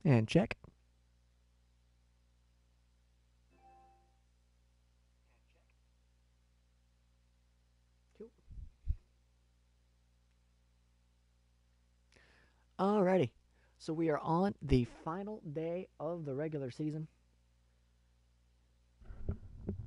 And check. Alrighty. So we are on the final day of the regular season.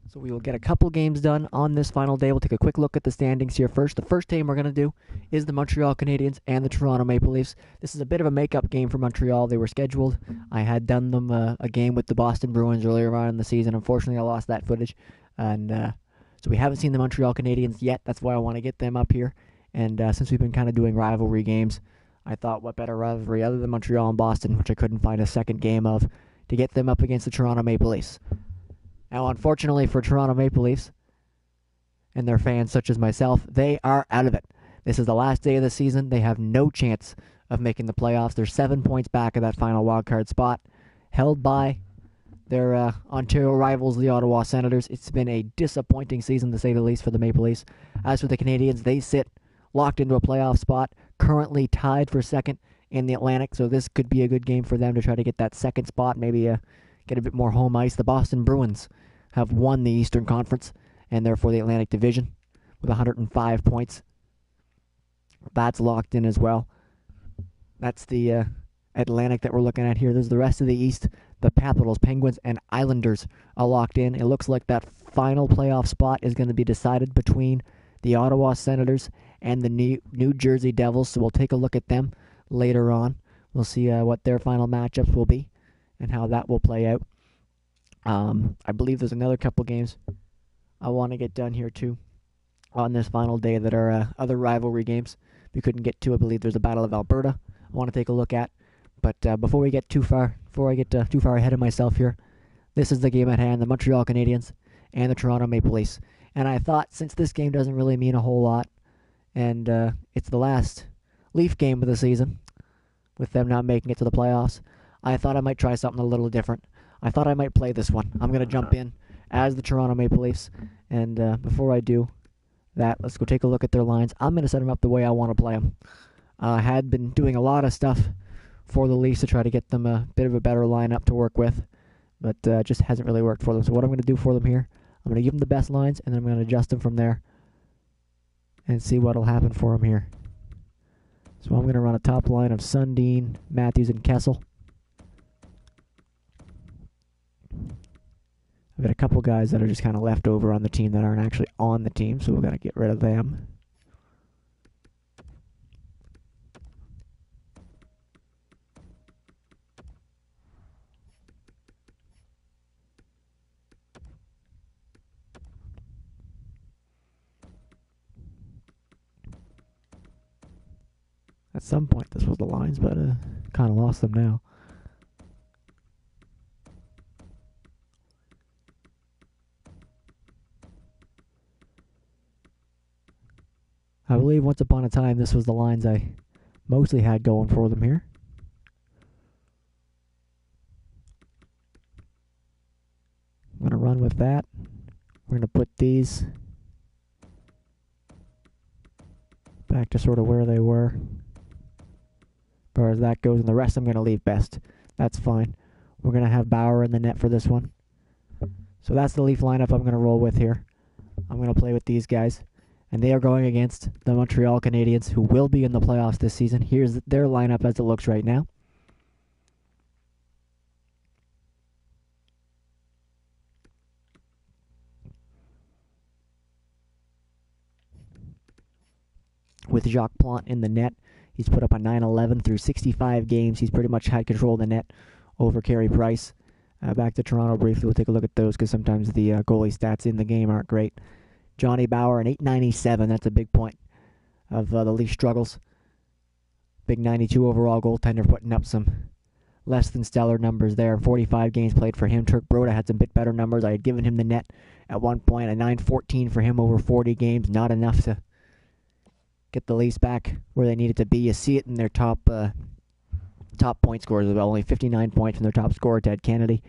So we will get a couple games done on this final day. We'll take a quick look at the standings here first. The first game we're going to do is the Montreal Canadiens and the Toronto Maple Leafs. This is a bit of a makeup game for Montreal. They were scheduled. I had done them a game with the Boston Bruins earlier on in the season. Unfortunately, I lost that footage. And so we haven't seen the Montreal Canadiens yet. That's why I want to get them up here. And since we've been kind of doing rivalry games, I thought what better rivalry other than Montreal and Boston, which I couldn't find a second game of, to get them up against the Toronto Maple Leafs. Now, unfortunately for Toronto Maple Leafs and their fans such as myself, they are out of it. This is the last day of the season. They have no chance of making the playoffs. They're 7 points back of that final wildcard spot, held by their Ontario rivals, the Ottawa Senators. It's been a disappointing season, to say the least, for the Maple Leafs. As for the Canadiens, they sit locked into a playoff spot, currently tied for second in the Atlantic, so this could be a good game for them to try to get that second spot, maybe get a bit more home ice. The Boston Bruins have won the Eastern Conference and therefore the Atlantic Division with 105 points. That's locked in as well. That's the Atlantic that we're looking at here. There's the rest of the East. The Capitals, Penguins, and Islanders are locked in. It looks like that final playoff spot is going to be decided between the Ottawa Senators and the New Jersey Devils, so we'll take a look at them later on. We'll see what their final matchups will be and how that will play out. I believe there's another couple games I want to get done here too on this final day that are other rivalry games we couldn't get to. I believe there's a Battle of Alberta I want to take a look at. But before I get too far ahead of myself here, this is the game at hand, the Montreal Canadiens and the Toronto Maple Leafs. And I thought, since this game doesn't really mean a whole lot, and it's the last Leaf game of the season, with them not making it to the playoffs, I thought I might try something a little different. I thought I might play this one. I'm going to jump in as the Toronto Maple Leafs, and before I do that, let's go take a look at their lines. I'm going to set them up the way I want to play them. I had been doing a lot of stuff for the Leafs to try to get them a bit of a better lineup to work with, but just hasn't really worked for them. So what I'm going to do for them here, I'm going to give them the best lines, and then I'm going to adjust them from there and see what will happen for them here. So I'm going to run a top line of Sundin, Matthews, and Kessel. I've got a couple guys that are just kind of left over on the team that aren't actually on the team, so we're going to get rid of them. At some point this was the lines, but kind of lost them now. I believe once upon a time this was the lines I mostly had going for them here. I'm going to run with that. We're going to put these back to sort of where they were. As far as that goes, and the rest I'm going to leave best. That's fine. We're going to have Bauer in the net for this one. So that's the Leaf lineup I'm going to roll with here. I'm going to play with these guys. And they are going against the Montreal Canadiens, who will be in the playoffs this season. Here's their lineup as it looks right now. With Jacques Plante in the net, he's put up a 9-11 through 65 games. He's pretty much had control of the net over Carey Price. Back to Toronto briefly. We'll take a look at those because sometimes the goalie stats in the game aren't great. Johnny Bauer, an 897. That's a big point of the Leaf struggles. Big 92 overall goaltender, putting up some less than stellar numbers there. 45 games played for him. Turk Broda had some bit better numbers. I had given him the net at one point. A 914 for him over 40 games. Not enough to get the Leafs back where they needed to be. You see it in their top point scorers as well. Only 59 points from their top scorer, Ted Kennedy.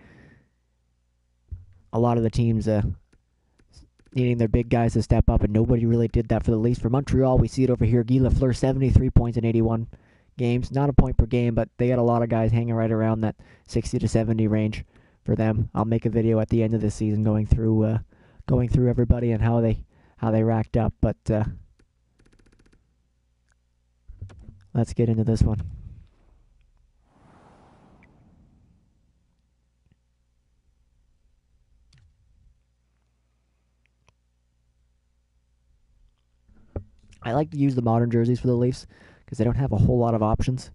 A lot of the teams needing their big guys to step up, and nobody really did that for the Leafs. For Montreal, we see it over here. Guy Lafleur, 73 points in 81 games. Not a point per game, but they got a lot of guys hanging right around that 60 to 70 range for them. I'll make a video at the end of this season going through everybody and how they racked up. But let's get into this one. I like to use the modern jerseys for the Leafs because they don't have a whole lot of options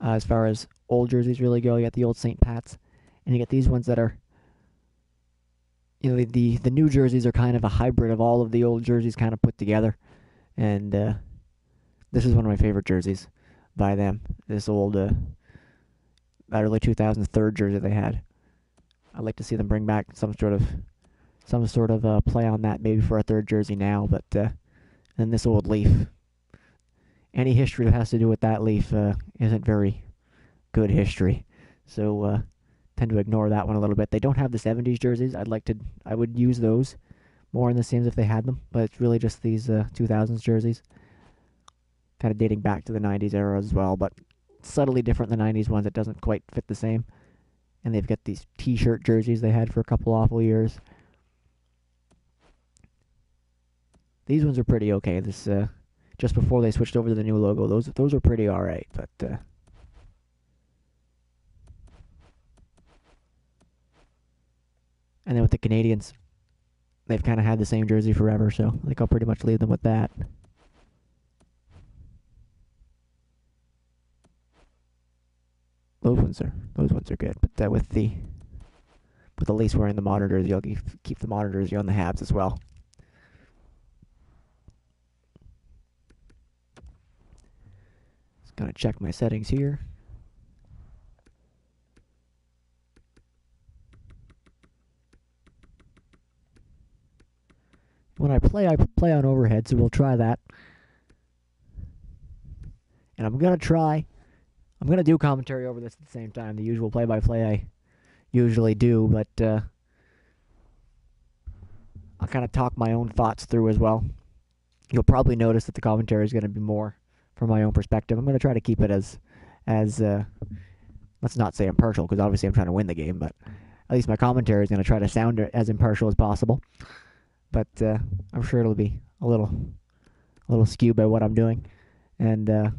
as far as old jerseys really go. You got the old St. Pat's, and you get these ones that are, the new jerseys are kind of a hybrid of all of the old jerseys kind of put together. And this is one of my favorite jerseys by them. This old, that early 2000s third jersey they had. I'd like to see them bring back some sort of play on that, maybe for a third jersey now, but. And this old Leaf. Any history that has to do with that Leaf isn't very good history. So tend to ignore that one a little bit. They don't have the 70s jerseys. I would use those more in the Sims if they had them, but it's really just these 2000s jerseys. Kind of dating back to the 90s era as well, but subtly different than the 90s ones. It doesn't quite fit the same. And they've got these t-shirt jerseys they had for a couple awful years. These ones are pretty okay. This just before they switched over to the new logo. Those are pretty alright, but and then with the Canadiens, they've kind of had the same jersey forever, so I think I'll pretty much leave them with that. Those ones are good, but with the Leafs wearing the modern jersey, I'll keep the modern jersey on the Habs as well. Gonna check my settings here. When I play on overhead, so we'll try that. And I'm gonna do commentary over this at the same time, the usual play-by-play I usually do, but I'll kind of talk my own thoughts through as well. You'll probably notice that the commentary is going to be more from my own perspective. I'm going to try to keep it as let's not say impartial, because obviously I'm trying to win the game, but at least my commentary is going to try to sound as impartial as possible. But I'm sure it'll be a little skewed by what I'm doing. And I'm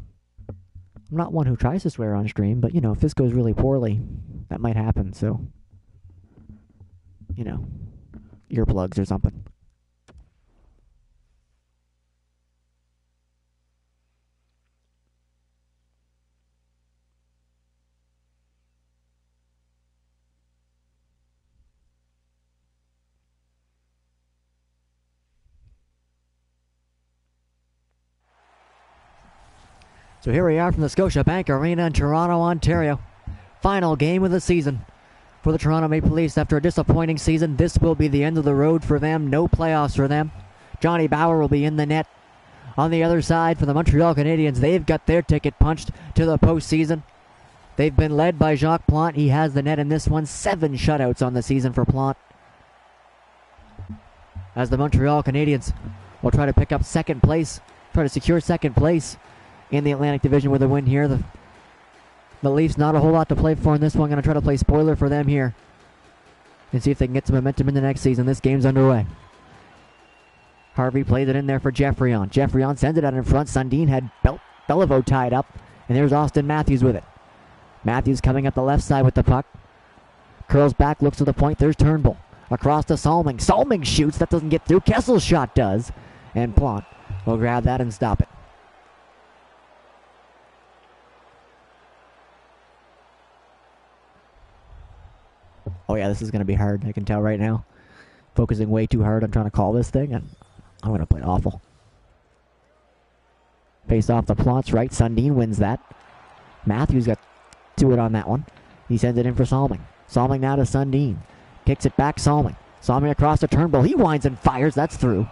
not one who tries to swear on stream, but, if this goes really poorly, that might happen. So, earplugs or something. So here we are from the Scotiabank Arena in Toronto, Ontario. Final game of the season for the Toronto Maple Leafs. After a disappointing season, this will be the end of the road for them. No playoffs for them. Johnny Bower will be in the net. On the other side, for the Montreal Canadiens, they've got their ticket punched to the postseason. They've been led by Jacques Plante. He has the net in this one. 7 shutouts on the season for Plante. As the Montreal Canadiens will try to pick up second place, try to secure second place in the Atlantic Division with a win here. The Leafs, not a whole lot to play for in this one. Going to try to play spoiler for them here and see if they can get some momentum in the next season. This game's underway. Harvey plays it in there for Geoffrion. Geoffrion sends it out in front. Sundin had Beliveau tied up, and there's Austin Matthews with it. Matthews coming up the left side with the puck. Curls back, looks to the point. There's Turnbull. Across to Salming. Salming shoots. That doesn't get through. Kessel's shot does. And Plante will grab that and stop it. Oh yeah, this is going to be hard. I can tell right now. Focusing way too hard on trying to call this thing, and I'm going to play awful. Face off the Plante's right. Sundin wins that. Matthews got to it on that one. He sends it in for Salming. Salming now to Sundin. Kicks it back, Salming. Salming across to Turnbull. He winds and fires. That's through.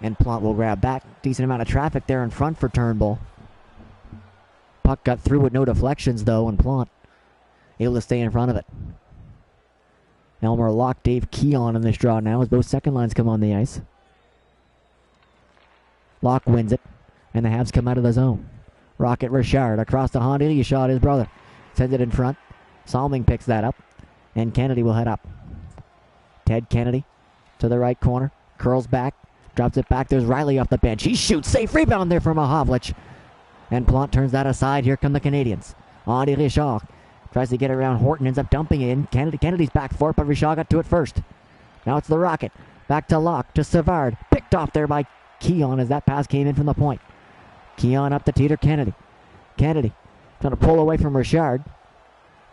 And Plante will grab back. Decent amount of traffic there in front for Turnbull. Puck got through with no deflections, though, and Plante able to stay in front of it. Elmer locked Dave Keon in this draw now as both second lines come on the ice. Locke wins it, and the Habs come out of the zone. Rocket Richard across the Honda. He shot his brother. Sends it in front. Salming picks that up. And Kennedy will head up. Ted Kennedy to the right corner. Curls back. Drops it back. There's Riley off the bench. He shoots. Safe rebound there from Mahovlich. And Plante turns that aside. Here come the Canadiens. Henri Richard tries to get around Horton. Ends up dumping it in. Kennedy's back for it, but Richard got to it first. Now it's the Rocket. Back to Locke. To Savard. Picked off there by Keon as that pass came in from the point. Keon up to Teeter Kennedy. Kennedy trying to pull away from Richard.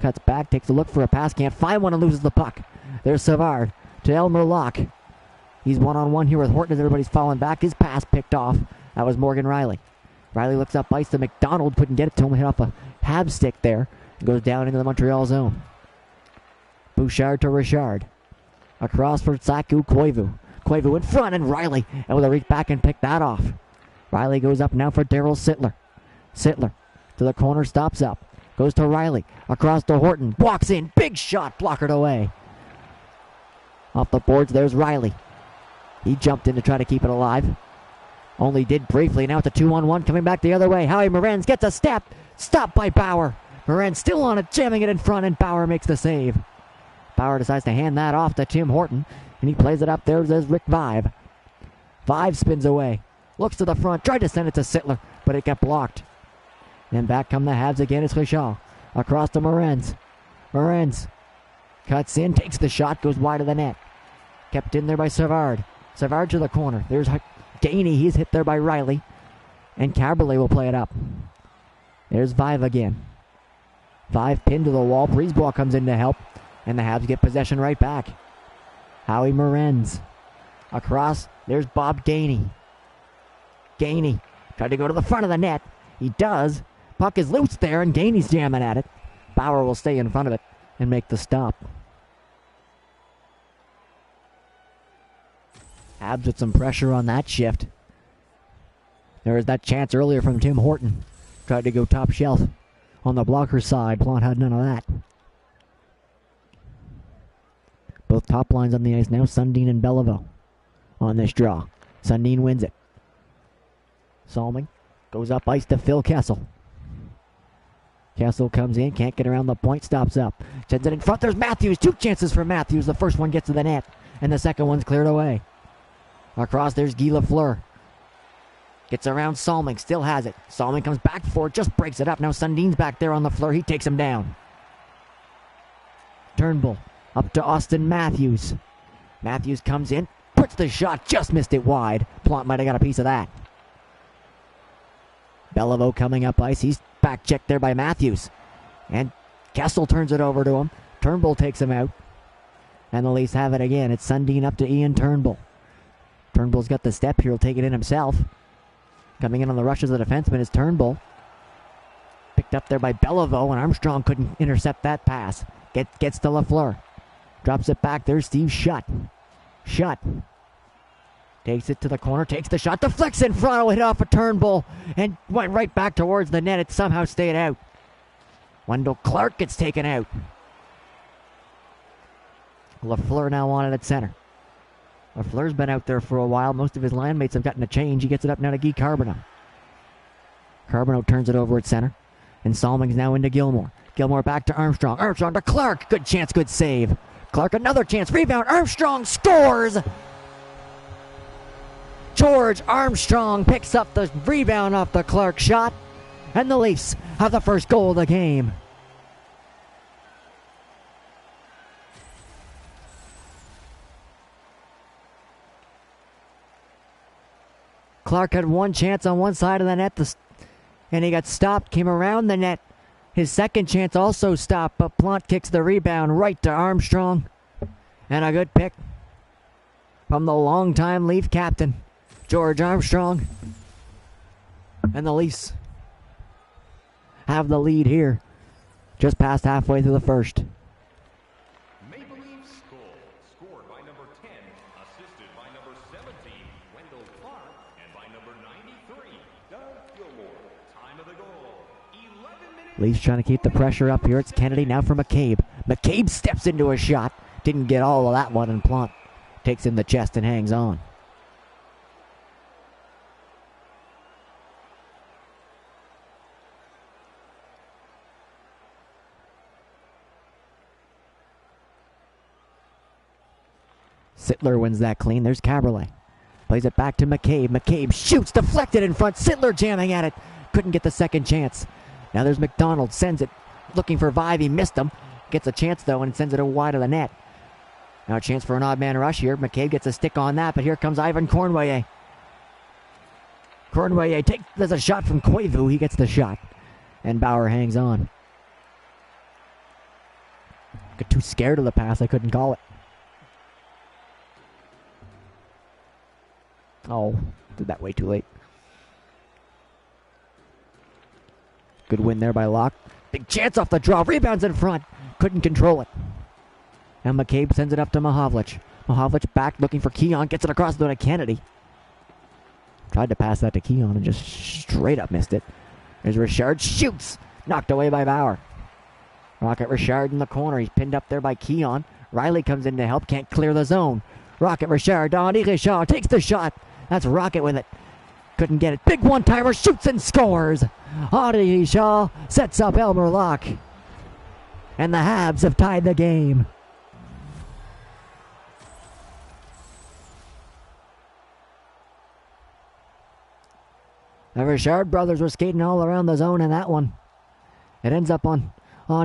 Cuts back. Takes a look for a pass. Can't find one and loses the puck. There's Savard to Elmer Locke. He's one-on-one here with Horton as everybody's falling back. His pass picked off. That was Morgan Riley. Riley looks up ice to McDonald. Couldn't get it to him. Hit off a Hab stick there. Goes down into the Montreal zone. Bouchard to Richard. Across for Saku Koivu. Koivu in front and Riley able to reach back and pick that off. Riley goes up now for Daryl Sittler. Sittler to the corner, stops up. Goes to Riley. Across to Horton. Walks in. Big shot. Blockered away. Off the boards, there's Riley. He jumped in to try to keep it alive. Only did briefly. Now it's a 2-on-1 coming back the other way. Howie Morenz gets a step. Stopped by Bauer. Morenz still on it, jamming it in front, and Bauer makes the save. Bauer decides to hand that off to Tim Horton, and he plays it up there as Rick Vibe. Vibe spins away. Looks to the front. Tried to send it to Sittler, but it got blocked. Then back come the Habs again. It's Richard. Across to Morenz. Morenz cuts in, takes the shot, goes wide of the net. Kept in there by Savard. Savard to the corner. There's Gainey. He's hit there by Riley. And Caberlet will play it up. There's Vive again. Vive pinned to the wall. Brisebois comes in to help. And the Habs get possession right back. Howie Morenz. Across. There's Bob Gainey. Gainey tried to go to the front of the net. He does. Puck is loose there, and Gainey's jamming at it. Bauer will stay in front of it and make the stop. Habs with some pressure on that shift. There was that chance earlier from Tim Horton. Tried to go top shelf on the blocker side. Plante had none of that. Both top lines on the ice now. Sundin and Belleville on this draw. Sundin wins it. Salming goes up ice to Phil Kessel. Kessel comes in, can't get around the point, stops up. Sends it in front. There's Matthews. Two chances for Matthews. The first one gets to the net, and the second one's cleared away. Across, there's Guy Lafleur. Gets around Salming, still has it. Salming comes back for it, just breaks it up. Now Sundin's back there on the floor. He takes him down. Turnbull up to Austin Matthews. Matthews comes in, puts the shot, just missed it wide. Plante might have got a piece of that. Beliveau coming up ice. He's back checked there by Matthews. And Kessel turns it over to him. Turnbull takes him out. And the Leafs have it again. It's Sundin up to Ian Turnbull. Turnbull's got the step here. He'll take it in himself. Coming in on the rush as the defenseman is Turnbull. Picked up there by Beliveau, and Armstrong couldn't intercept that pass. Gets to Lafleur. Drops it back. There's Steve Shutt. Shutt takes it to the corner, takes the shot, deflects in front, will hit off a Turnbull, and went right back towards the net. It somehow stayed out. Wendell Clark gets taken out. Lafleur now on it at center. Lafleur's been out there for a while. Most of his line mates have gotten a change. He gets it up now to Guy Carbonneau. Carbonneau turns it over at center, and Salming's now into Gilmore. Gilmore back to Armstrong. Armstrong to Clark. Good chance, good save. Clark another chance. Rebound. Armstrong scores. George Armstrong picks up the rebound off the Clark shot, and the Leafs have the first goal of the game. Clark had one chance on one side of the net, and he got stopped, came around the net. His second chance also stopped, but Plante kicks the rebound right to Armstrong. And a good pick from the longtime Leaf captain, George Armstrong. And the Leafs have the lead here, just past halfway through the first. Maple Leafs scored by number 10, assisted by number 17, Wendell Clark, and by number 93, Doug Gilmore. Time of the goal, 11 minutes. Leafs trying to keep the pressure up here. It's Kennedy now for McCabe. McCabe steps into a shot. Didn't get all of that one, and Plante takes in the chest and hangs on. Sittler wins that clean. There's Caberlet. Plays it back to McCabe. McCabe shoots, deflected in front. Sittler jamming at it. Couldn't get the second chance. Now there's McDonald. Sends it. Looking for Vive. He missed him. Gets a chance, though, and sends it wide of the net. Now a chance for an odd man rush here. McCabe gets a stick on that, but here comes Ivan Cornway. Cornway there's a shot from Koivu. He gets the shot. And Bauer hangs on. Got too scared of the pass. I couldn't call it. Oh, did that way too late. Good win there by Locke. Big chance off the draw. Rebounds in front. Couldn't control it. And McCabe sends it up to Mahovlich. Mahovlich back looking for Keon. Gets it across the to Kennedy. Tried to pass that to Keon and just straight up missed it. There's Richard. Shoots. Knocked away by Bauer. Rocket Richard in the corner. He's pinned up there by Keon. Riley comes in to help. Can't clear the zone. Rocket Richard. Henri Richard takes the shot. That's Rocket with it. Couldn't get it. Big one-timer. Shoots and scores. Henri Richard sets up Elmer Locke. And the Habs have tied the game. The Richard brothers were skating all around the zone in that one. It ends up on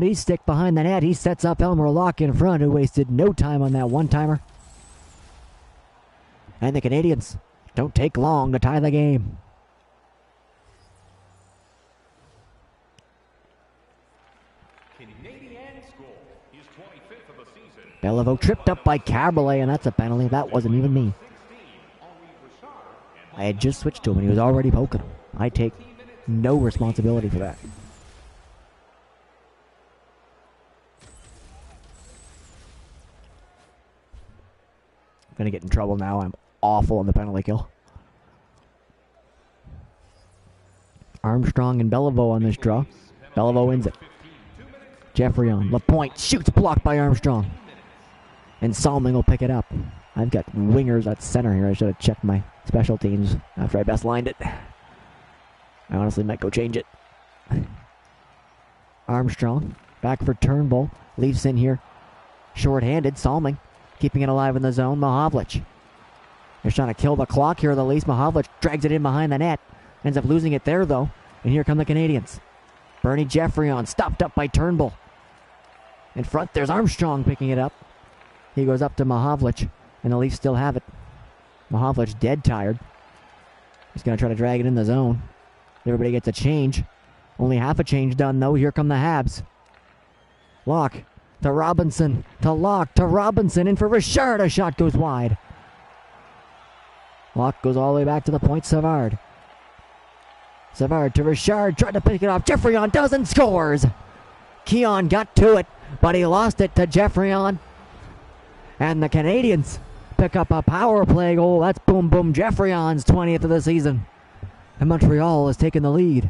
his stick behind the net. He sets up Elmer Locke in front, who wasted no time on that one-timer. And the Canadiens don't take long to tie the game. Canadiens goal. His 25th of the season. Beliveau tripped up by Caberlet, and that's a penalty. That wasn't even me. I had just switched to him, and he was already poking him. I take no responsibility for that. I'm going to get in trouble now. I'm awful on the penalty kill. Armstrong and Beliveau on this draw. Beliveau wins it. Jeffrey-on. Lapointe shoots, blocked by Armstrong. And Salming will pick it up. I've got wingers at center here. I should have checked my special teams after I best lined it. I honestly might go change it. Armstrong back for Turnbull. Leafs in here. Short-handed. Salming keeping it alive in the zone. Mahovlich. They're trying to kill the clock here. The Leafs. Mahovlich drags it in behind the net. Ends up losing it there, though. And here come the Canadiens. Bernie Jeffrey-on. Stopped up by Turnbull. In front, there's Armstrong picking it up. He goes up to Mahovlich. And the Leafs still have it. Mahovlich dead tired. He's going to try to drag it in the zone. Everybody gets a change. Only half a change done, though. Here come the Habs. Locke to Robinson. To Locke. To Robinson. In for Richard. A shot goes wide. Locke goes all the way back to the point. Savard. Savard to Richard. Tried to pick it off. Jeffrey-on does and scores. Keon got to it, but he lost it to Jeffrey-on. And the Canadiens pick up a power play goal. That's boom boom Jeffrey-on's 20th of the season. And Montreal has taken the lead.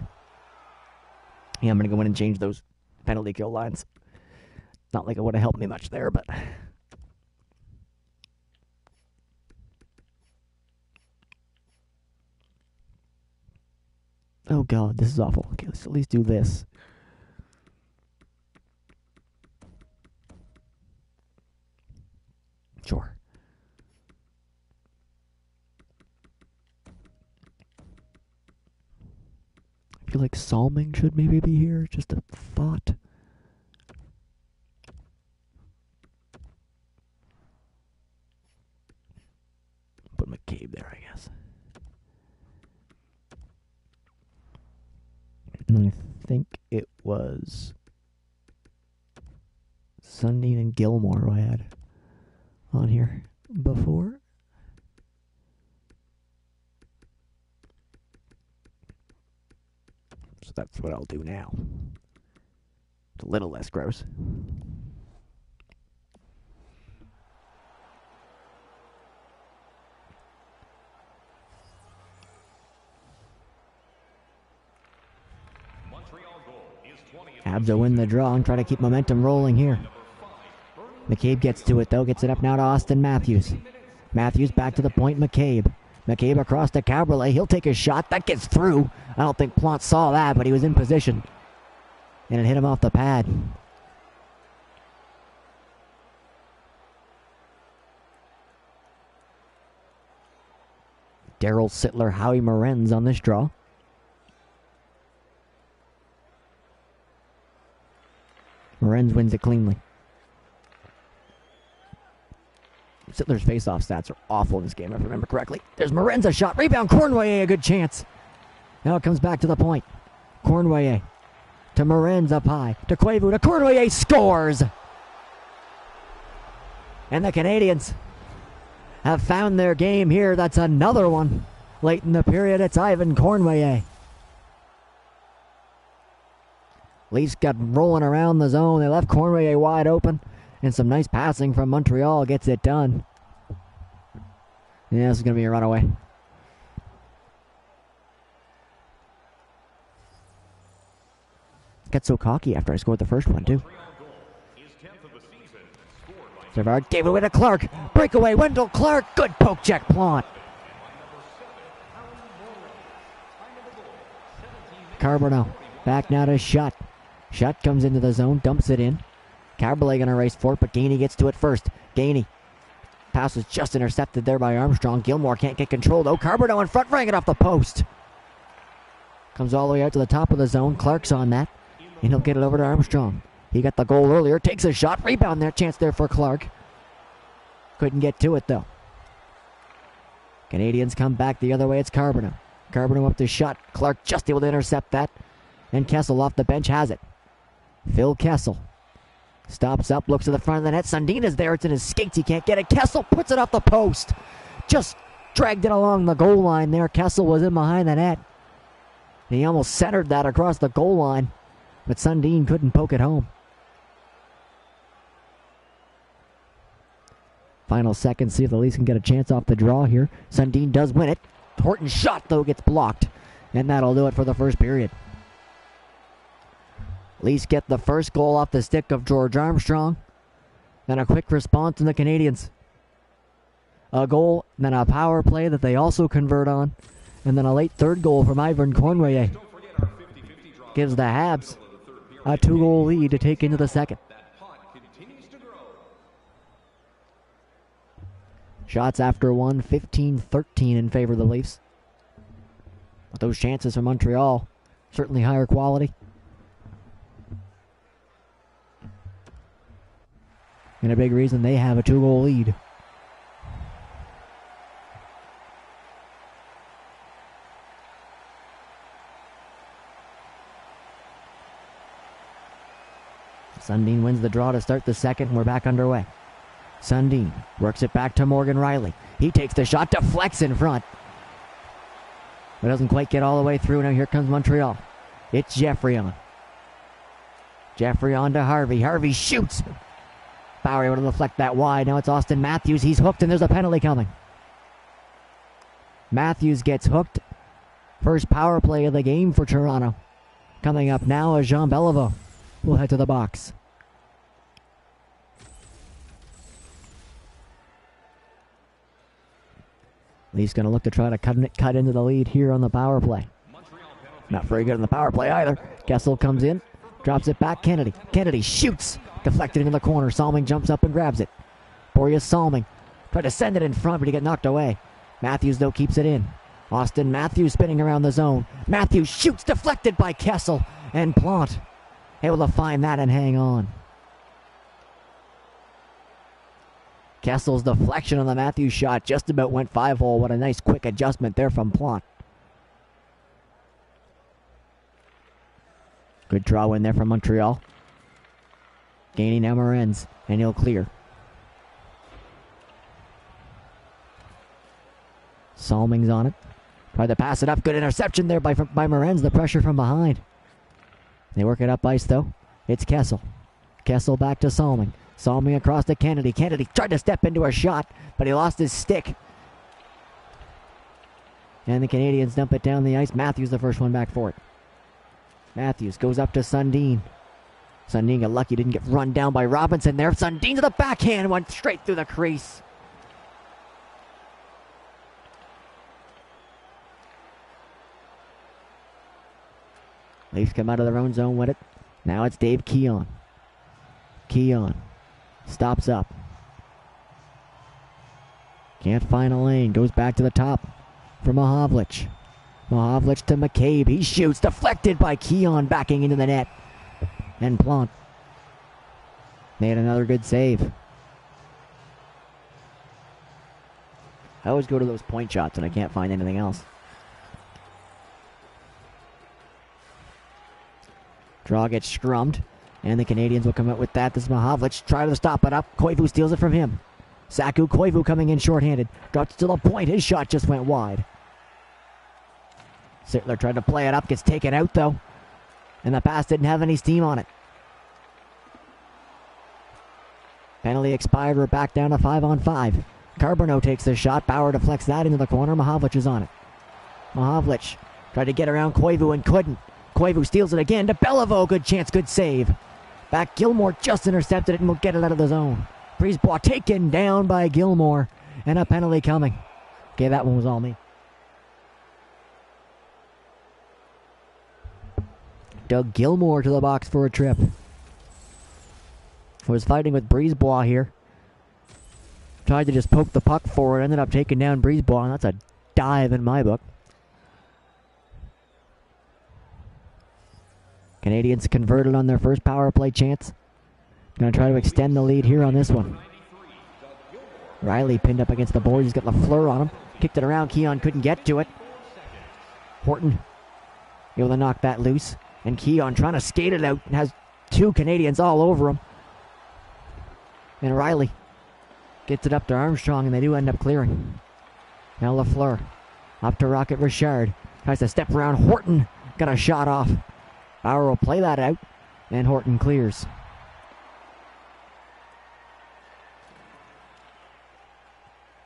Yeah, I'm going to go in and change those penalty kill lines. Not like it would have helped me much there, but... Oh god, this is awful. Okay, let's at least do this. Sure. I feel like Salming should maybe be here. Just a thought. Put McCabe there, I guess. And I think it was Sundin and Gilmore who I had on here before. So that's what I'll do now. It's a little less gross. Habs will win the draw and try to keep momentum rolling here. McCabe gets to it, though. Gets it up now to Austin Matthews. Matthews back to the point. McCabe. McCabe across to Caberlet. He'll take a shot. That gets through. I don't think Plante saw that, but he was in position. And it hit him off the pad. Daryl Sittler, Howie Morenz on this draw. Morenz wins it cleanly. Sittler's face-off stats are awful in this game, if I remember correctly. There's Morenz, a shot. Rebound, Cornway, a good chance. Now it comes back to the point. Cornway to Morenz up high. To Quavu, to Cornway, scores! And the Canadiens have found their game here. That's another one. Late in the period, it's Ivan Cornway. Leafs got rolling around the zone. They left Cornway wide open. And some nice passing from Montreal gets it done. Yeah, this is going to be a runaway. Got so cocky after I scored the first one, too. Savard gave it away to Clark. Breakaway, Wendell Clark. Good poke check, Plante. Carbono back now to Shutt. Shutt comes into the zone, dumps it in. Caberlet going to race for it, but Gainey gets to it first. Gainey. Pass was just intercepted there by Armstrong. Gilmore can't get control, though. Carbono in front, rang it off the post. Comes all the way out to the top of the zone. Clark's on that, and he'll get it over to Armstrong. He got the goal earlier, takes a shot, rebound there, chance there for Clark. Couldn't get to it, though. Canadiens come back the other way, it's Carbono. Carbono up to Shutt. Clark just able to intercept that, and Kessel off the bench has it. Phil Kessel stops up, looks to the front of the net. Sundin is there. It's in his skates. He can't get it. Kessel puts it off the post. Just dragged it along the goal line there. Kessel was in behind the net. And he almost centered that across the goal line. But Sundin couldn't poke it home. Final seconds. See if the Leafs can get a chance off the draw here. Sundin does win it. Horton's shot, though, gets blocked. And that'll do it for the first period. Leafs get the first goal off the stick of George Armstrong. Then a quick response from the Canadiens. A goal, then a power play that they also convert on. And then a late third goal from Ivan Cornway. Gives the Habs a 2-goal lead to take into the second. Shots after one, 15-13 in favor of the Leafs. But those chances from Montreal, certainly higher quality. And a big reason they have a 2-goal lead. Sundin wins the draw to start the second, and we're back underway. Sundin works it back to Morgan Riley. He takes the shot, deflects in front. But doesn't quite get all the way through. Now here comes Montreal. It's Jeffrey on. Jeffrey on to Harvey. Harvey shoots. Bauer able to deflect that wide. Now it's Austin Matthews. He's hooked, and there's a penalty coming. Matthews gets hooked. First power play of the game for Toronto. Coming up now is Jean Beliveau. We'll head to the box. Leafs going to look to try to cut into the lead here on the power play. Not very good on the power play either. Kessel comes in, drops it back. Kennedy. Kennedy shoots. Deflected into the corner. Salming jumps up and grabs it. Boreas Salming tried to send it in front, but he got knocked away. Matthews, though, keeps it in. Austin Matthews spinning around the zone. Matthews shoots, deflected by Kessel. And Plante able to find that and hang on. Kessel's deflection on the Matthews shot just about went 5-hole. What a nice quick adjustment there from Plante. Good draw in there from Montreal. Gaining now Morenz, and he'll clear. Salming's on it. Tried to pass it up. Good interception there by Morenz. The pressure from behind. They work it up ice, though. It's Kessel. Kessel back to Salming. Salming across to Kennedy. Kennedy tried to step into a shot, but he lost his stick. And the Canadiens dump it down the ice. Matthews the first one back for it. Matthews goes up to Sundin. Sundin got lucky, didn't get run down by Robinson there. Sundin to the backhand, went straight through the crease. Leafs come out of their own zone with it. Now it's Dave Keon. Keon stops up. Can't find a lane, goes back to the top. for Mahovlich. Mahovlich to McCabe. He shoots. Deflected by Keon, backing into the net. And Plante made another good save. I always go to those point shots and I can't find anything else. Draw gets scrummed, and the Canadiens will come out with that. This is Mahovlich. Try to stop it up. Koivu steals it from him. Saku Koivu coming in shorthanded. Drops to the point. His shot just went wide. Sittler tried to play it up. Gets taken out, though. And the pass didn't have any steam on it. Penalty expired. We're back down to 5-on-5. Carbono takes the shot. Bauer deflects that into the corner. Mahovlich is on it. Mahovlich tried to get around Koivu and couldn't. Koivu steals it again to Beliveau. Good chance, good save. Back Gilmore just intercepted it and will get it out of the zone. Brisebois taken down by Gilmore. And a penalty coming. Okay, that one was all me. Doug Gilmore to the box for a trip. Was fighting with Brisebois here. Tried to just poke the puck forward. Ended up taking down Brisebois, and that's a dive in my book. Canadiens converted on their first power play chance. Going to try to extend the lead here on this one. Riley pinned up against the board. He's got Lafleur on him. Kicked it around. Keon couldn't get to it. Horton able to knock that loose. And Keon trying to skate it out. Has two Canadiens all over him. And Riley gets it up to Armstrong, and they do end up clearing. Now Lafleur up to Rocket Richard. Tries to step around Horton. Got a shot off. Bauer will play that out, and Horton clears.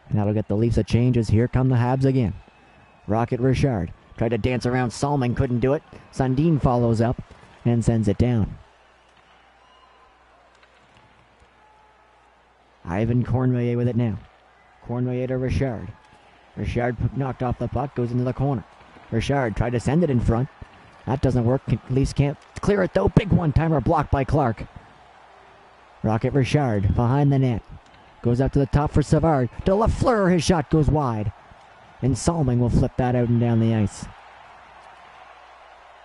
And that'll get the Leafs a change as here come the Habs again. Rocket Richard tried to dance around Salming, couldn't do it. Sundin follows up and sends it down. Ivan Cornelier with it now. Cornelier to Richard. Richard knocked off the puck, goes into the corner. Richard tried to send it in front. That doesn't work. Leafs can't clear it though. Big one-timer blocked by Clark. Rocket Richard behind the net. Goes up to the top for Savard. To Lafleur, his shot goes wide. And Salming will flip that out and down the ice.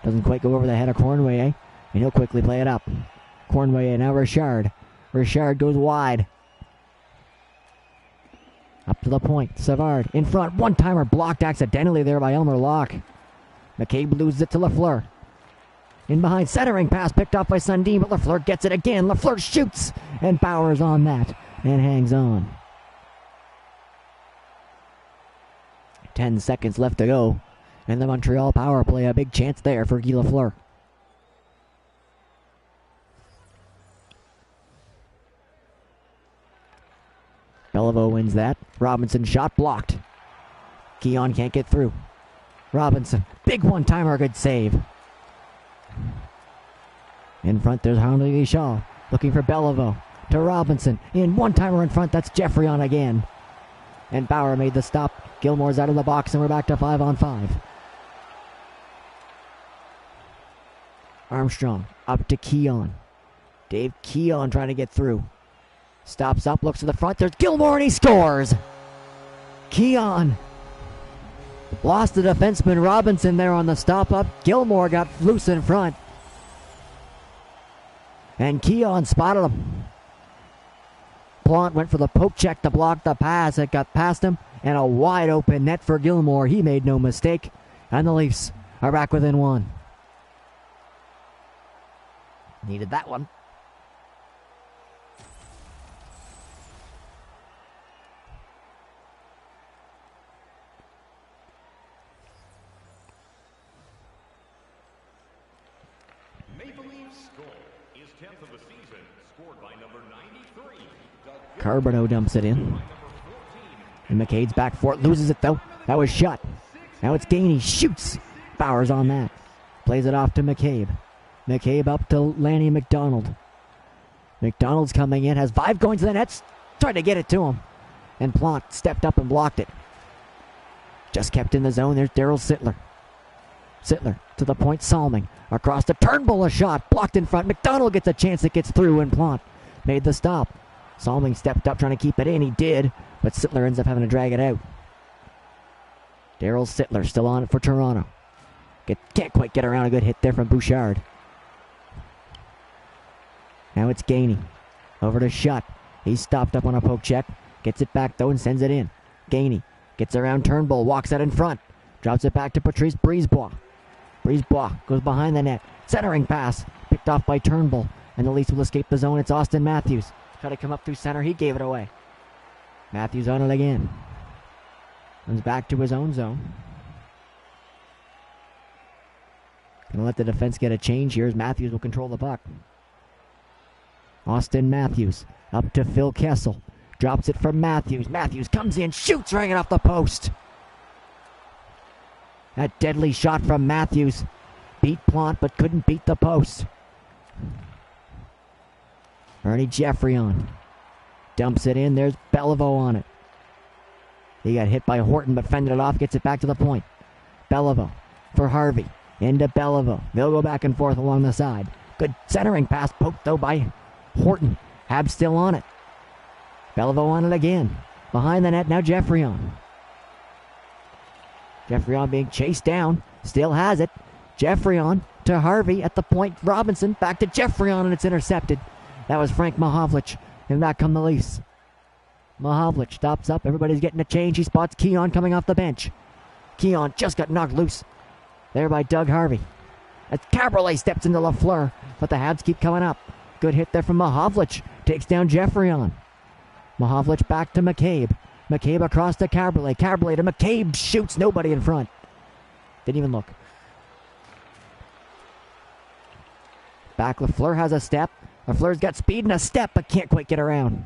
Doesn't quite go over the head of Cornelier. And he'll quickly play it up. Cornelier, now Richard. Richard goes wide. Up to the point. Savard in front. One-timer blocked accidentally there by Elmer Locke. McCabe loses it to Lafleur. In behind, centering pass picked off by Sundin, but Lafleur gets it again. Lafleur shoots, and Bauer's on that and hangs on. 10 seconds left to go, and the Montreal power play, a big chance there for Guy Lafleur. Beliveau wins that. Robinson shot blocked. Keon can't get through. Robinson, big one-timer, good save. In front, there's Harley Shaw, looking for Beliveau. To Robinson, in one-timer in front, that's Jeffrey on again. And Bauer made the stop. Gilmore's out of the box, and we're back to 5-on-5. Armstrong, up to Keon. Dave Keon trying to get through. Stops up, looks to the front, there's Gilmore, and he scores! Keon lost the defenseman Robinson there on the stop-up. Gilmore got loose in front. And Keon spotted him. Plante went for the poke check to block the pass. It got past him. And a wide-open net for Gilmore. He made no mistake. And the Leafs are back within one. Needed that one. Carbono dumps it in. And McCade's back for it. Loses it though. That was shut. Now it's Gainey. Shoots. Bauer's on that. Plays it off to McCabe. McCabe up to Lanny McDonald. McDonald's coming in. Has Vive going to the nets. Tried to get it to him. And Plante stepped up and blocked it. Just kept in the zone. There's Daryl Sittler. Sittler to the point. Salming. Across the Turnbull. A shot. Blocked in front. McDonald gets a chance. It gets through. And Plante made the stop. Salming stepped up trying to keep it in. He did. But Sittler ends up having to drag it out. Daryl Sittler still on it for Toronto. Can't quite get around a good hit there from Bouchard. Now it's Gainey. Over to Shutt. He's stopped up on a poke check. Gets it back though and sends it in. Gainey gets around Turnbull. Walks out in front. Drops it back to Patrice Brisebois. Brisebois goes behind the net. Centering pass. Picked off by Turnbull. And the Leafs will escape the zone. It's Austin Matthews. Try to come up through center. He gave it away. Matthews on it again. Comes back to his own zone. Gonna let the defense get a change here as Matthews will control the puck. Austin Matthews up to Phil Kessel. Drops it from Matthews. Matthews comes in, shoots right off the post. That deadly shot from Matthews beat Plante but couldn't beat the post. Ernie Geoffrion dumps it in. There's Beliveau on it. He got hit by Horton but fended it off. Gets it back to the point. Beliveau for Harvey. Into Beliveau. They'll go back and forth along the side. Good centering pass. Poked though by Horton. Habs still on it. Beliveau on it again. Behind the net now Geoffrion. Geoffrion being chased down. Still has it. Geoffrion to Harvey at the point. Robinson back to Geoffrion and it's intercepted. That was Frank Mahovlich. And back come the Leafs. Mahovlich stops up. Everybody's getting a change. He spots Keon coming off the bench. Keon just got knocked loose there by Doug Harvey. As Cabriolet steps into Lafleur, but the Habs keep coming up. Good hit there from Mahovlich. Takes down Geoffrion. Mahovlich back to McCabe. McCabe across to Cabriolet. Cabriolet to McCabe. Shoots nobody in front. Didn't even look. Back Lafleur has a step. Lafleur's got speed and a step, but can't quite get around.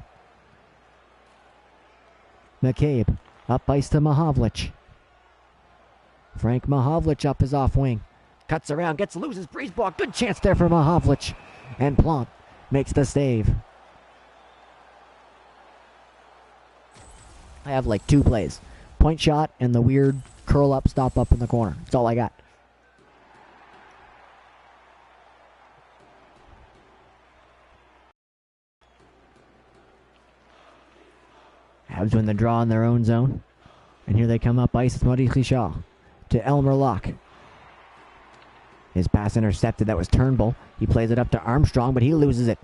McCabe up ice to Mahovlich. Frank Mahovlich up his off wing. Cuts around, loses Brisebois. Good chance there for Mahovlich. And Plante makes the save. I have like 2 plays. Point shot and the weird curl up, stop up in the corner. That's all I got. Habs win the draw in their own zone. And here they come up ice. It's Maurice Richard to Elmer Locke. His pass intercepted. That was Turnbull. He plays it up to Armstrong, but he loses it.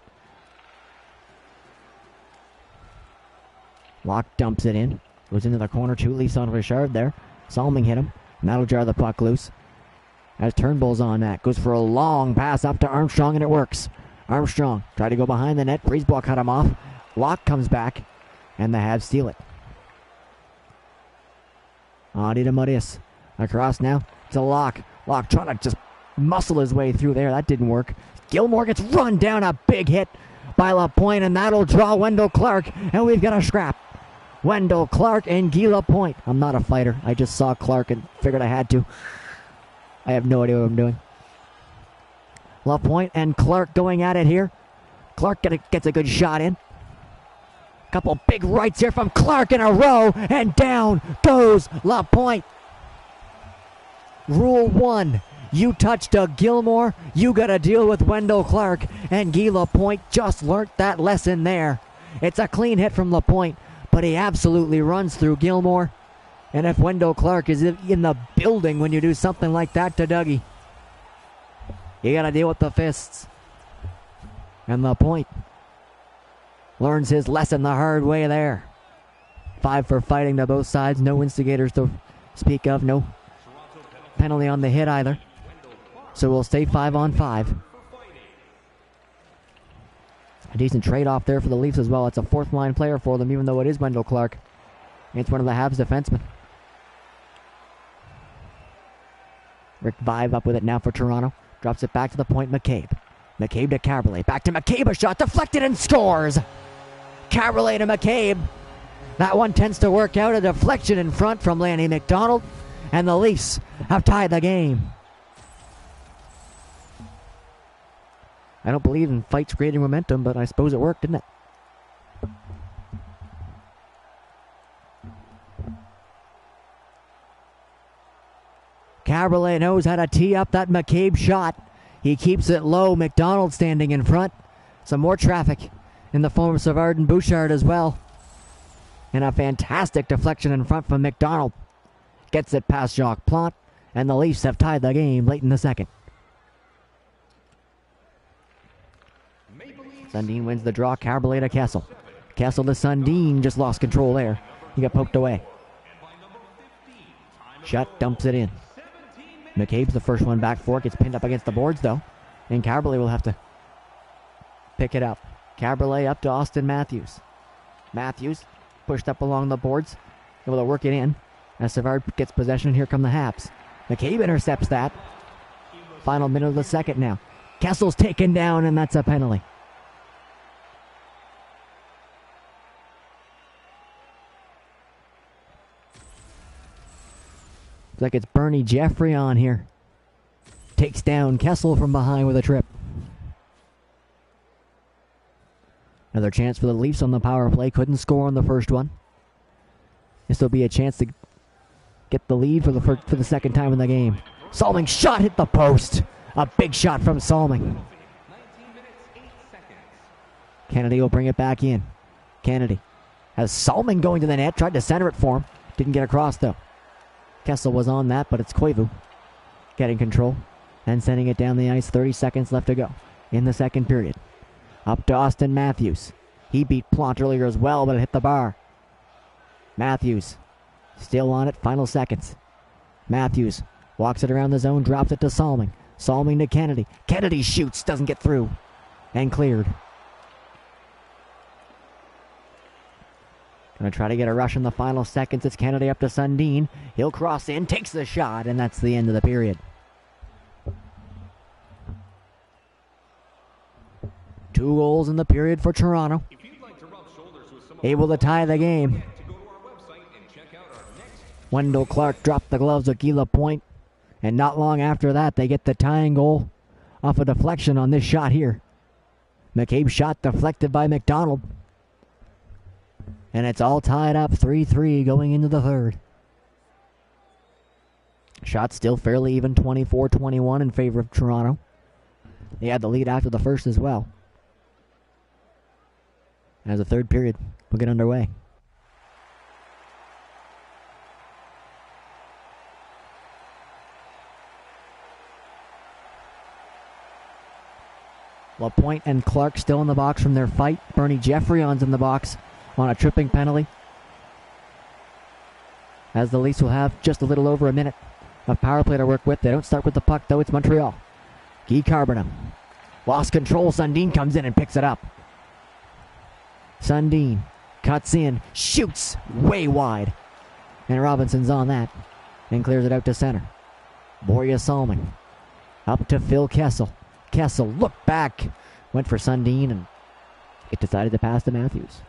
Locke dumps it in. Goes into the corner. 2 Leafs on Richard there. Salming hit him. And that'll jar the puck loose. As Turnbull's on that. Goes for a long pass up to Armstrong, and it works. Armstrong tried to go behind the net. Brisebois cut him off. Locke comes back. And the Habs steal it. Adi to Maurice. Across now to Locke. Locke trying to just muscle his way through there. That didn't work. Gilmore gets run down. A big hit by Lapointe, and that'll draw Wendell Clark. And we've got a scrap. Wendell Clark and Guy Lapointe. I'm not a fighter. I just saw Clark and figured I had to. I have no idea what I'm doing. Lapointe and Clark going at it here. Clark gets a good shot in. Couple big rights here from Clark in a row, and down goes Lapointe. Rule 1, you touch Doug Gilmore, you got to deal with Wendell Clark, and Guy Lapointe just learnt that lesson there. It's a clean hit from Lapointe, but he absolutely runs through Gilmore. And if Wendell Clark is in the building when you do something like that to Dougie, you got to deal with the fists. And Lapointe learns his lesson the hard way there. 5 for fighting to both sides. No instigators to speak of. No penalty on the hit either. So we'll stay 5-on-5. A decent trade-off there for the Leafs as well. It's a 4th-line player for them, even though it is Wendell Clark. It's one of the Habs defensemen. Rick Vive up with it now for Toronto. Drops it back to the point. McCabe. McCabe to Cabriolet. Back to McCabe. A shot deflected and scores. Cabriolet to McCabe. That one tends to work out. A deflection in front from Lanny McDonald. And the Leafs have tied the game. I don't believe in fights creating momentum, but I suppose it worked, didn't it? Cabriolet knows how to tee up that McCabe shot. He keeps it low. McDonald standing in front. Some more traffic in the form of Savard and Bouchard as well. And a fantastic deflection in front from McDonald. gets it past Jacques Plante, and the Leafs have tied the game late in the second. Sundin wins the draw. Carbolet to Kessel. Kessel to Sundin. Just lost control there. He got poked away. Shot dumps it in. McCabe's the first one back for it. Gets pinned up against the boards though. And Carbolet will have to pick it up. Carbolet up to Austin Matthews. Matthews pushed up along the boards. Able to work it in. As Savard gets possession, here come the Habs. McCabe intercepts that. Final minute of the second now. Kessel's taken down, and that's a penalty. Looks like it's Bernie Jeffrey on here. Takes down Kessel from behind with a trip. Another chance for the Leafs on the power play. Couldn't score on the first one. This will be a chance to get the lead for the second time in the game. Salming shot hit the post. A big shot from Salming. Kennedy will bring it back in. Kennedy has Salming going to the net. Tried to center it for him. Didn't get across though. Kessel was on that, but it's Koivu getting control and sending it down the ice. 30 seconds left to go in the second period. Up to Austin Matthews. He beat Plante earlier as well, but it hit the bar. Matthews still on it. Final seconds. Matthews walks it around the zone, drops it to Salming. Salming to Kennedy. Kennedy shoots, doesn't get through, and cleared. Going to try to get a rush in the final seconds. It's Kennedy up to Sundin. He'll cross in, takes the shot, and that's the end of the period. 2 goals in the period for Toronto. Able to tie the game. Wendell Clark dropped the gloves with Guy Lapointe, and not long after that, they get the tying goal off a deflection on this shot here. McCabe's shot deflected by McDonald. And it's all tied up 3-3 going into the third. Shot still fairly even, 24-21 in favor of Toronto. They had the lead after the first as well. As the third period will get underway. Lapointe and Clark still in the box from their fight. Bernie Jeffreyon's in the box on a tripping penalty. As the Leafs will have just a little over a minute of power play to work with. They don't start with the puck though. It's Montreal. Guy Carbonneau. Lost control. Sundin comes in and picks it up. Sundin cuts in. Shoots way wide. And Robinson's on that. And clears it out to center. Borja Salming. Up to Phil Kessel. Kessel looked back. Went for Sundin and it decided to pass to Matthews.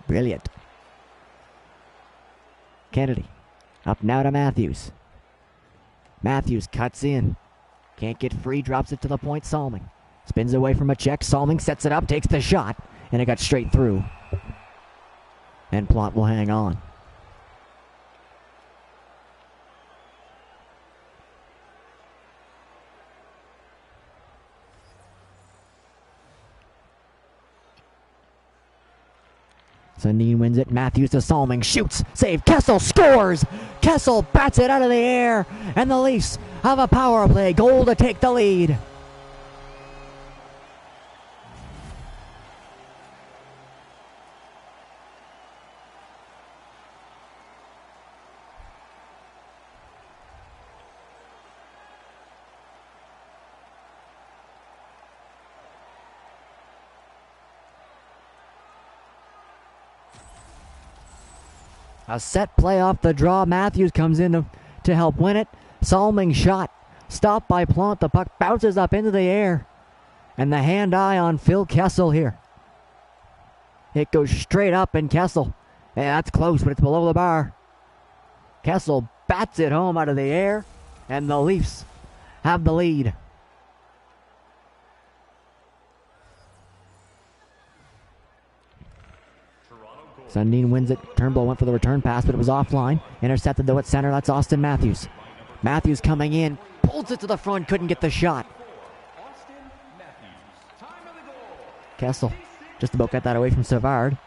Brilliant. Kennedy. Up now to Matthews. Matthews cuts in. Can't get free. Drops it to the point. Salming. Spins away from a check. Salming sets it up. Takes the shot. And it got straight through. And Plante will hang on. Sundin wins it. Matthews to Salming. Shoots. Save. Kessel scores. Kessel bats it out of the air. And the Leafs have a power play goal to take the lead. A set play off the draw. Matthews comes in to help win it. Salming shot. Stopped by Plante. The puck bounces up into the air. And the hand-eye on Phil Kessel here. It goes straight up and Kessel. Yeah, that's close, but it's below the bar. Kessel bats it home out of the air. And the Leafs have the lead. Sundin wins it. Turnbull went for the return pass, but it was offline. Intercepted though at center. That's Austin Matthews. Matthews coming in. Pulls it to the front. Couldn't get the shot. Kessel just about got that away from Savard.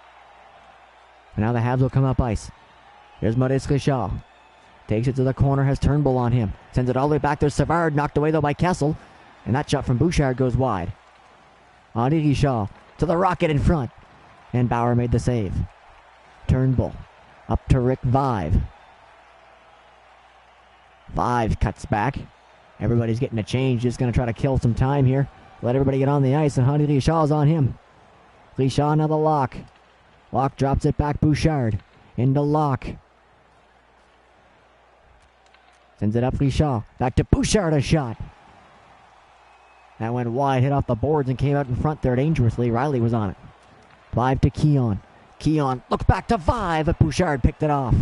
And now the Habs will come up ice. Here's Maurice Richard. Takes it to the corner, has Turnbull on him. Sends it all the way back. There's Savard, knocked away though by Kessel. And that shot from Bouchard goes wide. Henri Shaw to the rocket in front. And Bauer made the save. Turnbull up to Rick Vive. Vive cuts back. Everybody's getting a change. Just going to try to kill some time here. Let everybody get on the ice, and Henri Shaw's on him. Rishaw now the Lock. Lock drops it back. Bouchard into Lock. Sends it up Rishaw. Back to Bouchard, a shot. That went wide, hit off the boards and came out in front there dangerously. Riley was on it. Vive to Keon. Keon looks back to Vive, but Bouchard picked it off.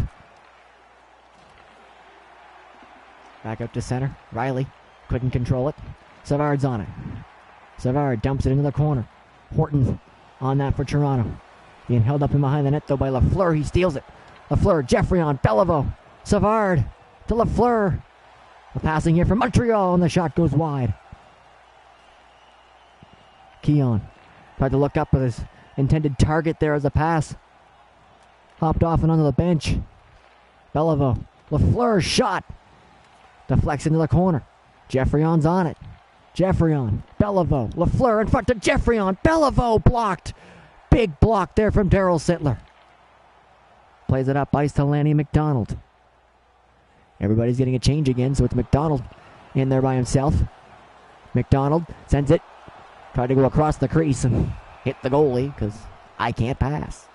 Back out to center. Riley couldn't control it. Savard's on it. Savard dumps it into the corner. Horton on that for Toronto. Being held up in behind the net though by Lafleur. He steals it. Lafleur, Geoffrion, Beliveau. Savard to Lafleur. A passing here from Montreal, and the shot goes wide. Keon tried to look up with his intended target there as a pass. Hopped off and onto the bench. Beliveau. Lafleur's shot. Deflects into the corner. Geoffrion's on it. Geoffrion. Beliveau. Lafleur in front to Geoffrion. Beliveau blocked. Big block there from Darryl Sittler. Plays it up ice to Lanny McDonald. Everybody's getting a change again, so it's McDonald in there by himself. McDonald sends it. Tried to go across the crease and hit the goalie because I can't pass.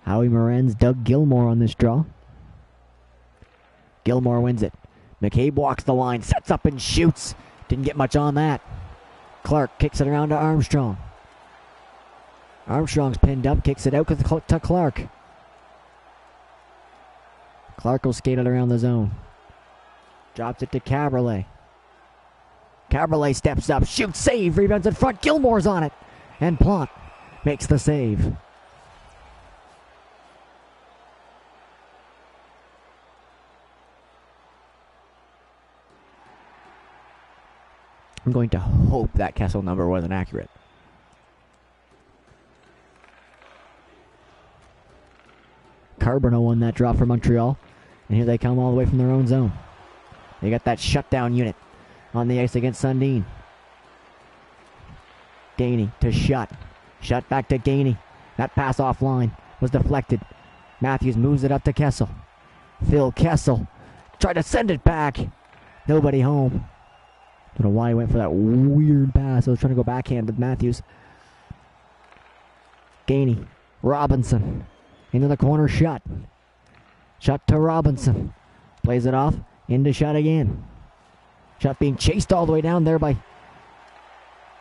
Howie Morenz, Doug Gilmore on this draw. Gilmore wins it. McCabe walks the line, sets up and shoots. Didn't get much on that. Clark kicks it around to Armstrong. Armstrong's pinned up, kicks it out to Clark. Clark will skate it around the zone. Drops it to Caberlet. Caberlet steps up, shoots, save, rebounds in front. Gilmore's on it. And Plante makes the save. I'm going to hope that Kessel number wasn't accurate. Carbono won that drop for Montreal. And here they come all the way from their own zone. They got that shutdown unit on the ice against Sundin. Gainey to Shutt. Shutt back to Gainey. That pass offline was deflected. Matthews moves it up to Kessel. Phil Kessel tried to send it back. Nobody home. Don't know why he went for that weird pass. I was trying to go backhand with Matthews. Gainey. Robinson. Into the corner, Shutt. Shutt to Robinson. Plays it off. Into Shutt again. Shutt being chased all the way down there by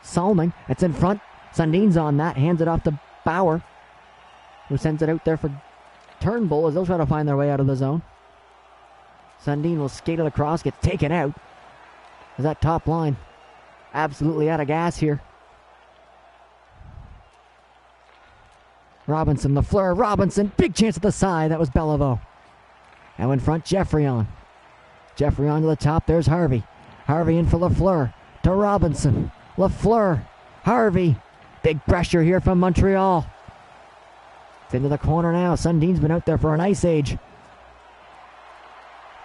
Salming. It's in front. Sundin's on that. Hands it off to Bauer, who sends it out there for Turnbull as they'll try to find their way out of the zone. Sundin will skate it across. Gets taken out. Is that top line absolutely out of gas here? Robinson, Lafleur, Robinson, big chance at the side. That was Beliveau. Now in front, Geoffrion. Geoffrion to the top. There's Harvey. Harvey in for Lafleur. To Robinson. Lafleur. Harvey. Big pressure here from Montreal. It's into the corner now. Sundin's been out there for an ice age.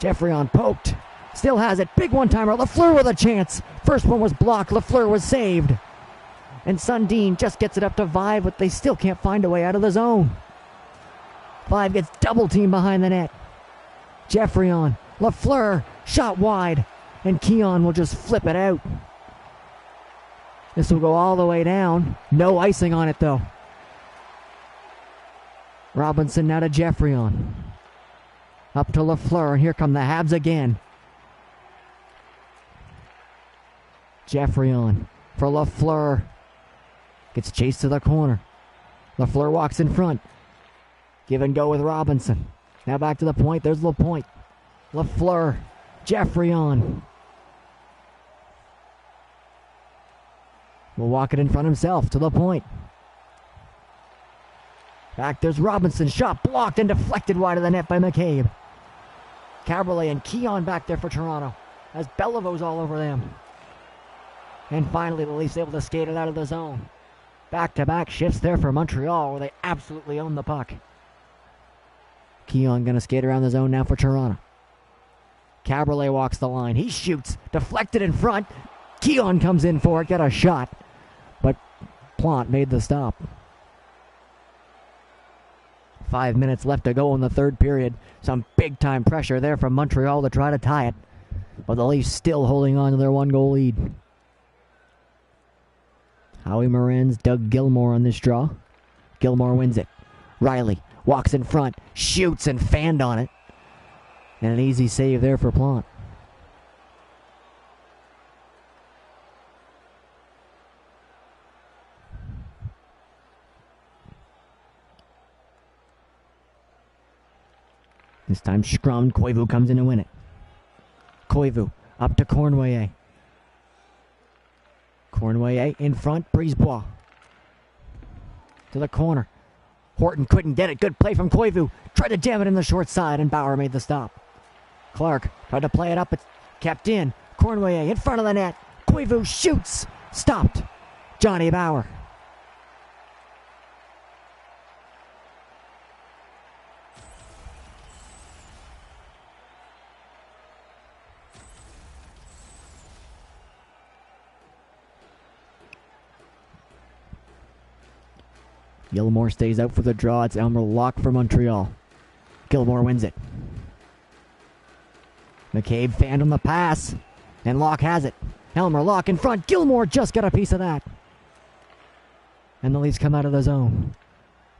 Geoffrion poked. Still has it. Big one-timer. Lafleur with a chance. First one was blocked. Lafleur was saved. And Sundin just gets it up to Vive, but they still can't find a way out of the zone. Vive gets double-teamed behind the net. Geoffrion. Lafleur. Shot wide. And Keon will just flip it out. This will go all the way down. No icing on it, though. Robinson now to Geoffrion. Up to Lafleur, and here come the Habs again. Geoffrion for Lafleur. Gets chased to the corner. Lafleur walks in front. Give and go with Robinson. Now back to the point. There's LaPointe. Lafleur. Geoffrion. Will walk it in front himself to the point. Back there's Robinson. Shot blocked and deflected wide of the net by McCabe. Caberlet and Keon back there for Toronto as Belivau's all over them. And finally, the Leafs able to skate it out of the zone. Back-to-back shifts there for Montreal, where they absolutely own the puck. Keon going to skate around the zone now for Toronto. Cabriolet walks the line. He shoots. Deflected in front. Keon comes in for it. Got a shot. But Plante made the stop. 5 minutes left to go in the third period. Some big-time pressure there from Montreal to try to tie it. But the Leafs still holding on to their one-goal lead. Howie Moran's Doug Gilmour on this draw. Gilmour wins it. Riley walks in front, shoots and fanned on it. And an easy save there for Plante. This time scrummed. Koivu comes in to win it. Koivu up to Cournoyer. Cournoyer in front. Brisebois to the corner. Horton couldn't get it. Good play from Koivu. Tried to jam it in the short side, and Bauer made the stop. Clark tried to play it up. It's kept in. Cournoyer in front of the net. Koivu shoots. Stopped. Johnny Bauer. Gilmour stays out for the draw. It's Elmer Locke for Montreal. Gilmour wins it. McCabe fanned on the pass. And Locke has it. Elmer Locke in front. Gilmour just got a piece of that. And the Leafs come out of the zone.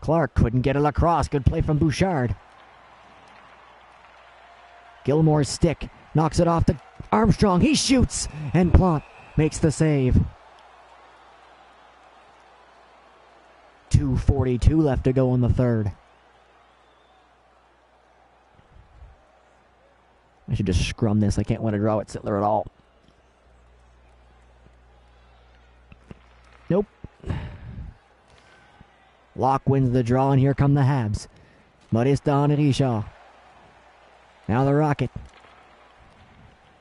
Clark couldn't get it across. Good play from Bouchard. Gilmour's stick knocks it off to Armstrong. He shoots. And Plante makes the save. 2:42 left to go in the third. I should just scrum this. I can't want to draw at Sittler at all. Nope. Locke wins the draw, and here come the Habs. Modestin and Richard. Now the Rocket.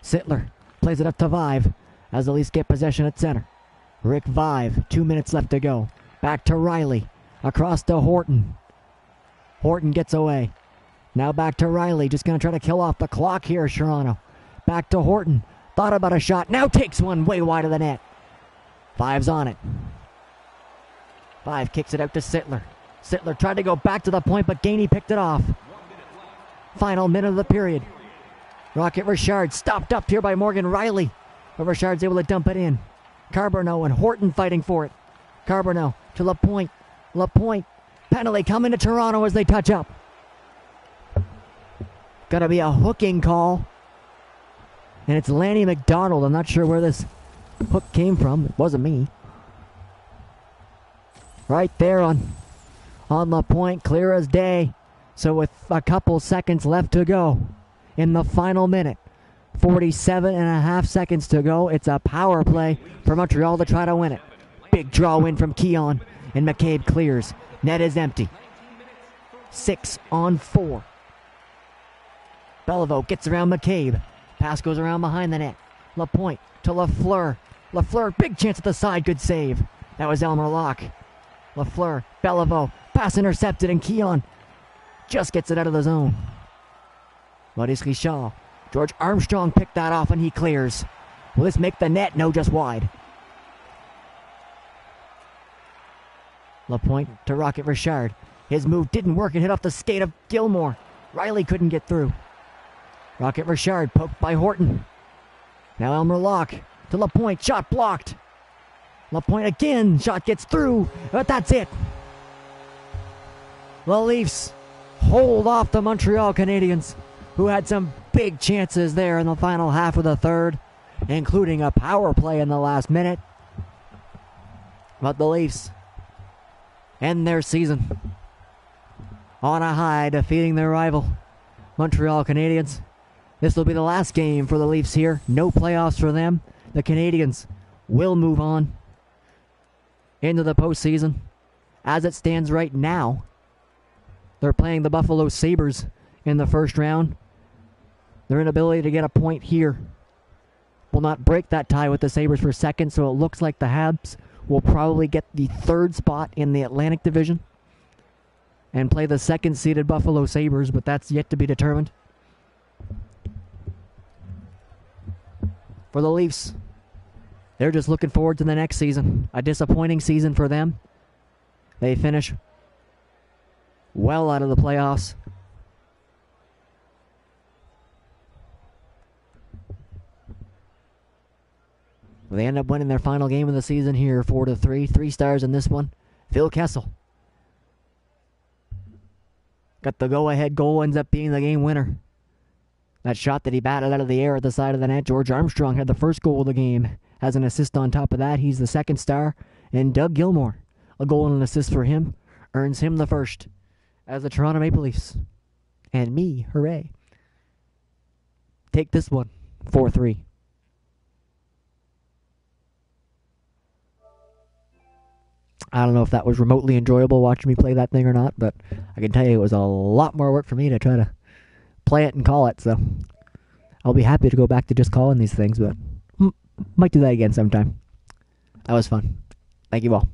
Sittler plays it up to Vive as the Leafs get possession at center. Rick Vive, 2 minutes left to go. Back to Riley. Across to Horton. Horton gets away. Now back to Riley. Just going to try to kill off the clock here, Toronto. Back to Horton. Thought about a shot. Now takes one way wide of the net. Vive's on it. Vive kicks it out to Sittler. Sittler tried to go back to the point, but Gainey picked it off. Final minute of the period. Rocket Richard stopped up here by Morgan Riley. But Richard's able to dump it in. Carboneau and Horton fighting for it. Carboneau to Lapointe. Lapointe. Penalty coming to Toronto as they touch up. Gonna be a hooking call. And it's Lanny McDonald. I'm not sure where this hook came from. It wasn't me. Right there on Lapointe, clear as day. So with a couple seconds left to go in the final minute, 47 and a half seconds to go, it's a power play for Montreal to try to win it. Big draw win from Keon, and McCabe clears. Net is empty. 6-on-4. Beliveau gets around McCabe. Pass goes around behind the net. Lapointe to Lafleur. Lafleur, big chance at the side, good save. That was Elmer Locke. Lafleur, Beliveau, pass intercepted, and Keon just gets it out of the zone. Maurice Richard. George Armstrong picked that off, and he clears. Will this make the net? No, just wide. Lapointe to Rocket Richard. His move didn't work and hit off the skate of Gilmour. Riley couldn't get through. Rocket Richard poked by Horton. Now Elmer Locke to Lapointe. Shot blocked. Lapointe again. Shot gets through. But that's it. The Leafs hold off the Montreal Canadiens, who had some big chances there in the final half of the third, including a power play in the last minute. But the Leafs end their season on a high, defeating their rival, Montreal Canadiens. This will be the last game for the Leafs here. No playoffs for them. The Canadiens will move on into the postseason. As it stands right now, they're playing the Buffalo Sabres in the first round. Their inability to get a point here will not break that tie with the Sabres for second, so it looks like the Habs will probably get the third spot in the Atlantic Division and play the second-seeded Buffalo Sabres, but that's yet to be determined. For the Leafs, they're just looking forward to the next season. A disappointing season for them. They finish well out of the playoffs. They end up winning their final game of the season here, 4-3. 3 stars in this one. Phil Kessel got the go-ahead goal, ends up being the game winner. That shot that he batted out of the air at the side of the net. George Armstrong had the first goal of the game. Has an assist on top of that. He's the second star. And Doug Gilmour, a goal and an assist for him, earns him the first as the Toronto Maple Leafs. And me, hooray, take this one, 4-3. I don't know if that was remotely enjoyable watching me play that thing or not, but I can tell you it was a lot more work for me to try to play it and call it, so I'll be happy to go back to just calling these things, but might do that again sometime. That was fun. Thank you all.